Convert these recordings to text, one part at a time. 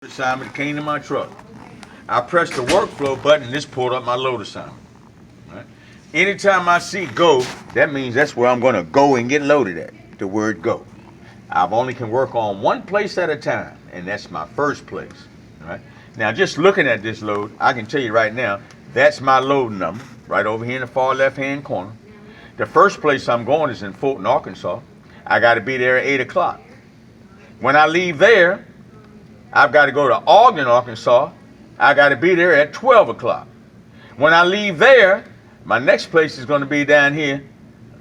Assignment came to my truck. I pressed the workflow button and this pulled up my load assignment. Right? Anytime I see go, that means that's where I'm going to go and get loaded at, the word go. I've only can work on one place at a time, and that's my first place. Right? Now, just looking at this load, I can tell you right now, that's my load number, right over here in the far left-hand corner. The first place I'm going is in Fulton, Arkansas. I got to be there at 8 o'clock. When I leave there, I've got to go to Ogden, Arkansas. I got to be there at 12 o'clock. When I leave there, my next place is going to be down here,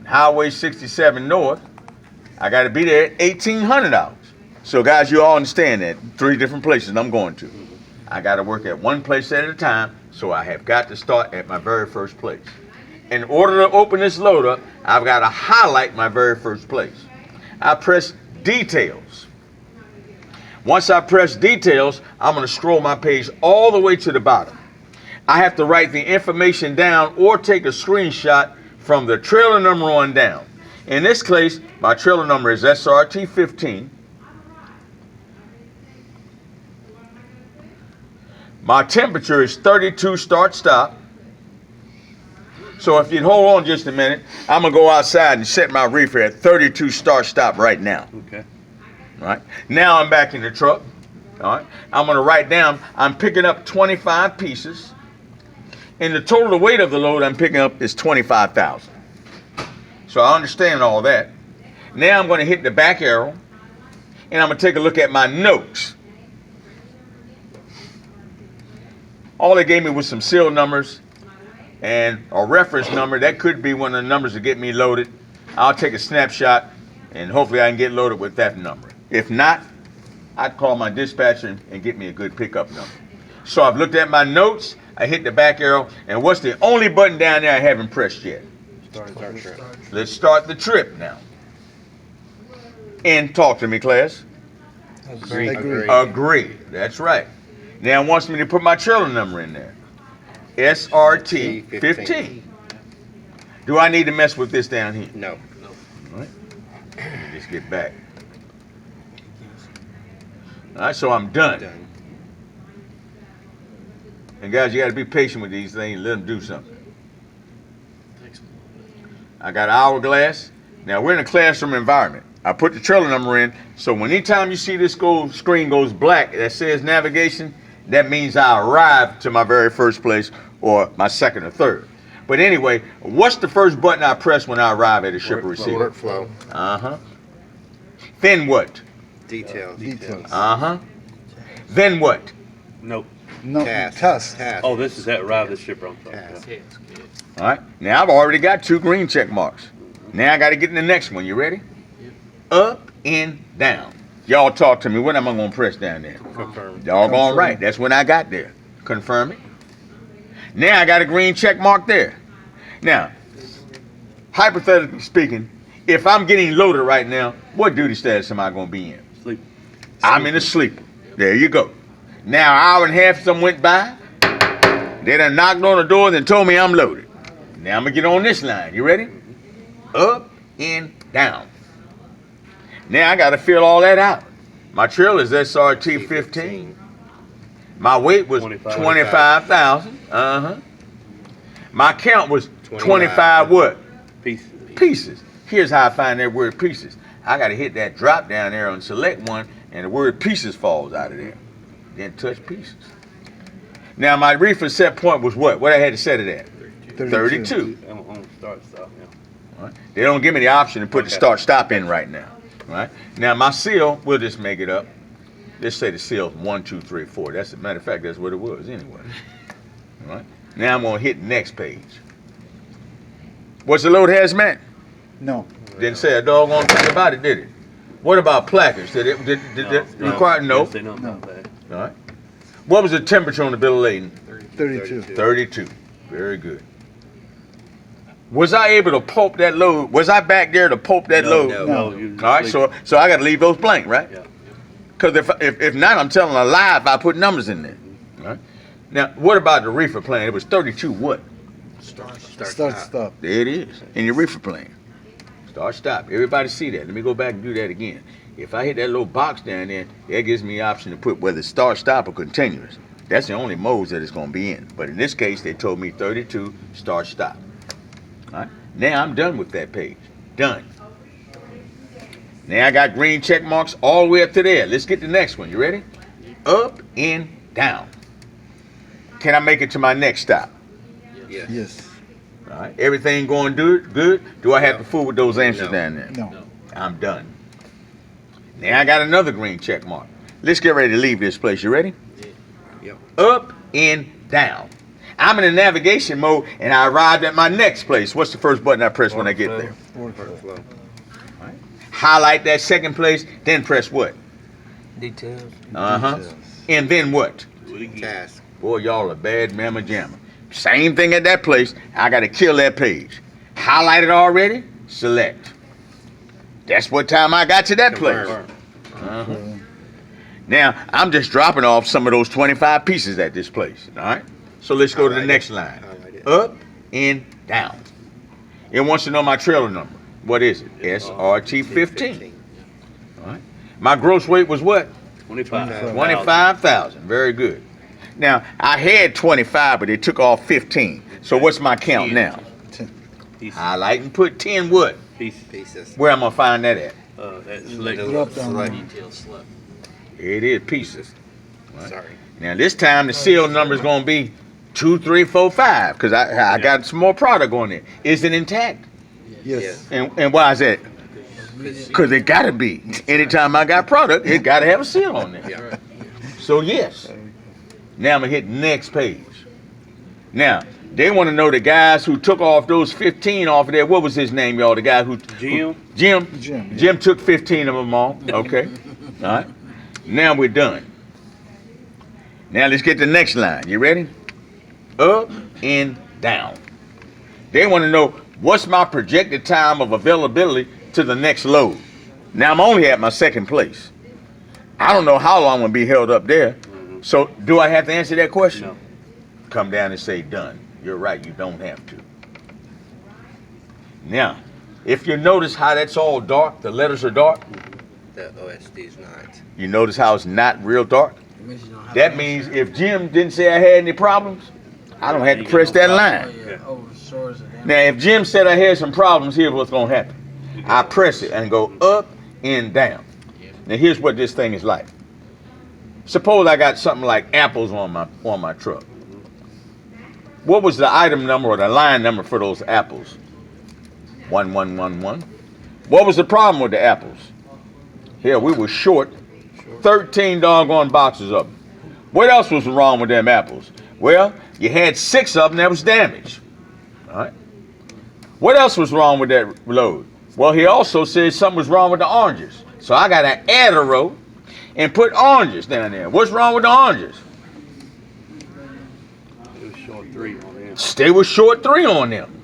Highway 67 North. I got to be there at 1800 hours. So guys, you all understand that. 3 different places I'm going to. I got to work at one place at a time, so I have got to start at my very first place. In order to open this load up, I've got to highlight my very first place. I press details. Once I press details, I'm going to scroll my page all the way to the bottom. I have to write the information down or take a screenshot from the trailer number on down. In this case, my trailer number is SRT 15. My temperature is 32 start stop. So if you'd hold on just a minute, I'm going to go outside and set my reefer at 32 start stop right now. Okay. All right. Now I'm back in the truck. All right. I'm going to write down, I'm picking up 25 pieces. And the total weight of the load I'm picking up is 25,000. So I understand all that. Now I'm going to hit the back arrow. And I'm going to take a look at my notes. All they gave me was some serial numbers and a reference number. That could be one of the numbers that get me loaded. I'll take a snapshot and hopefully I can get loaded with that number. If not, I'd call my dispatcher and get me a good pickup number. So I've looked at my notes, I hit the back arrow, and what's the only button down there I haven't pressed yet? Start trip. Let's start the trip now. And talk to me, class. Agree. That's right. Now it wants me to put my trailer number in there. SRT 15. Do I need to mess with this down here? No. All right. Let me just get back. All right, so I'm done. And guys, you got to be patient with these things. Let them do something. I got an hourglass. Now we're in a classroom environment. I put the trailer number in, so anytime you see this screen goes black that says navigation, that means I arrived to my very first place or my second or third. But anyway, what's the first button I press when I arrive at a ship or receiver? Workflow. Uh-huh. Then what? Details. Uh-huh. Then what? Nope. No, Task. Oh, this is that arrive the shipper on top. Task. All right. Now I've already got 2 green check marks. Now I got to get in the next one. You ready? Up and down. Y'all talk to me. What am I going to press down there? Confirm. Doggone right. That's when I got there. Confirm it. Now I got a green check mark there. Now, hypothetically speaking, if I'm getting loaded right now, what duty status am I going to be in? Sleep. I'm in a sleeper. There you go. Now, an hour and a half some went by. They done knocked on the door and told me I'm loaded. Now I'm going to get on this line. You ready? Up and down. Now I got to fill all that out. My trailer is SRT 15. My weight was 25,000. Uh-huh. My count was 25 what? Pieces. Here's how I find that word pieces. I got to hit that drop down there and select one, and the word pieces falls out of there. Then touch pieces. Now my reefer set point was what? What I had to set it at? 32. On start stop now. All right. They don't give me the option to put the start stop in right now. All right. Now my seal, we'll just make it up. Let's say the seal's 1, 2, 3, 4. That's a matter of fact, that's what it was anyway. All right. Now I'm gonna hit the next page. What's the load hazmat? No. Didn't say a doggone thing about it, did it? What about placards? Did it require no? They don't know that. All right. What was the temperature on the bill of lading? 32. 32. Very good. Was I able to pulp that load? Was I back there to pulp that load? No. All right. So I got to leave those blank, right? Yeah. Because if not, I'm telling a lie if I put numbers in there. All right. Now, what about the reefer plan? It was 32 what? Start stop. There it is in your reefer plan. Start stop. Everybody see that. Let me go back and do that again. If I hit that little box down there, that gives me the option to put whether start, stop, or continuous. That's the only modes that it's going to be in. But in this case, they told me 32, start, stop. All right? Now I'm done with that page. Done. Now I got green check marks all the way up to there. Let's get the next one. You ready? Up and down. Can I make it to my next stop? Yes. Yes. All right. Everything going good? Do I have to fool with those answers No. down there? No. I'm done. Now I got another green check mark. Let's get ready to leave this place. You ready? Yep. Up and down. I'm in the navigation mode and I arrived at my next place. What's the first button I press when I get there? Workflow. Highlight that second place, then press what? Details. Details. And then what? Do it again. Task. Boy, y'all are bad mamma jamma. Same thing at that place. I got to kill that page. Highlight it already, select. That's what time I got to that place. Confirm. Now, I'm just dropping off some of those 25 pieces at this place, all right? So let's go to the Highlight next it. line. Highlight it. Up and down. It wants to know my trailer number. What is it? SRT 15. All right. My gross weight was what? 25. 25,000. Very good. Now, I had 25, but they took off 15. So what's my count now? Pieces. Highlight and put 10 what? Pieces. Pieces. Where am I find that at? That select. Drop down. Select. It is pieces. Right. Sorry. Now this time the seal number is going to be 2, 3, 4, 5 because I got some more product on there. Is it intact? Yes. And why is that? Because it got to be. Anytime I got product, it got to have a seal on there. Yeah. So yes. Now I'm going to hit next page. Now, they want to know the guys who took off those 15 off of there. What was his name, y'all? The guy who... Jim. Jim? Jim, yeah. Jim took 15 of them off. Okay. All right. Now we're done. Now let's get the next line. You ready? Up and down. They want to know what's my projected time of availability to the next load. Now I'm only at my second place. I don't know how long I'm going to be held up there. So do I have to answer that question? No. Come down and say done. You're right, you don't have to. Now, if you notice how that's all dark, the letters are dark, The OSD is not. you notice how it's not real dark? That means if Jim didn't say I had any problems, I don't have to press that line. Now, if Jim said I had some problems, here's what's going to happen. I press it and go up and down. Now, here's what this thing is like. Suppose I got something like apples on my truck. What was the item number or the line number for those apples? 1111. What was the problem with the apples? Here, we were short 13 doggone boxes of them. What else was wrong with them apples? Well, you had 6 of them that was damaged. All right. What else was wrong with that load? Well, he also said something was wrong with the oranges. So I got to add a row and put oranges down there. What's wrong with the oranges? It was short 3 on there. They were short 3 on them.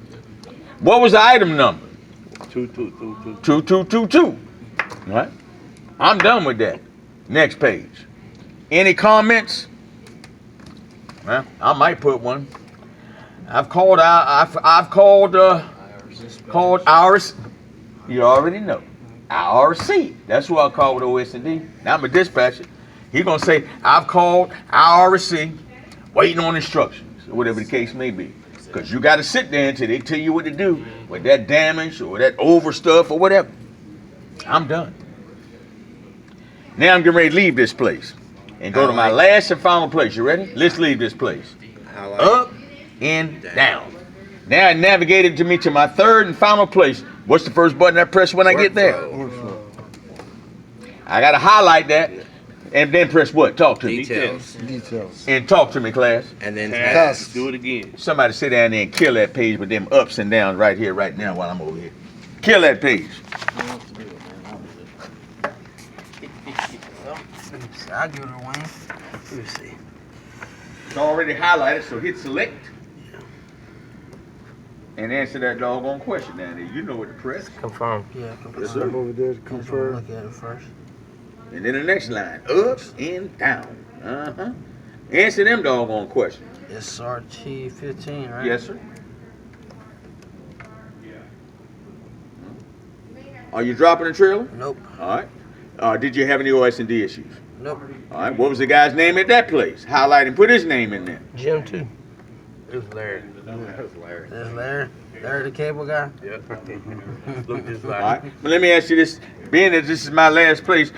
What was the item number? 2222. 2222. All right. I'm done with that. Next page. Any comments? Well, I might put one. I've called ours. You already know. IRC. That's who I call with OS&D. Now I'm a dispatcher. He's gonna say, I've called IRC, waiting on instructions, or whatever the case may be. Because you got to sit there until they tell you what to do with that damage or that over stuff or whatever. I'm done. Now I'm getting ready to leave this place and go to my last and final place. You ready? Let's leave this place. Highlight. Up and down. Now it navigated to me to my third and final place. What's the first button I press when I get there? Workflow. I got to highlight that and then press what? Talk to me. Details. Details. And talk to me, class. And then Task. task. Do it again. Somebody sit down there and kill that page with them ups and downs right here, right now while I'm over here. Kill that page. I'll give it a win. Let me see. It's already highlighted, so hit select. And answer that doggone question down there. You know what to press. Confirm. Yeah, confirm. Yes, sir. Step over there to Just wanna confirm. look at it first. And then the next line, up and down. Uh-huh. Answer them doggone questions. SRT 15, right? Yes, sir. Are you dropping the trailer? Nope. All right. Did you have any OS&D issues? Nope. All right. What was the guy's name at that place? Highlight and put his name in there. Jim too. It was Larry. That was Larry. There's Larry. Larry the cable guy. Yep. Look just All like. right. But let me ask you this: being that this is my last place,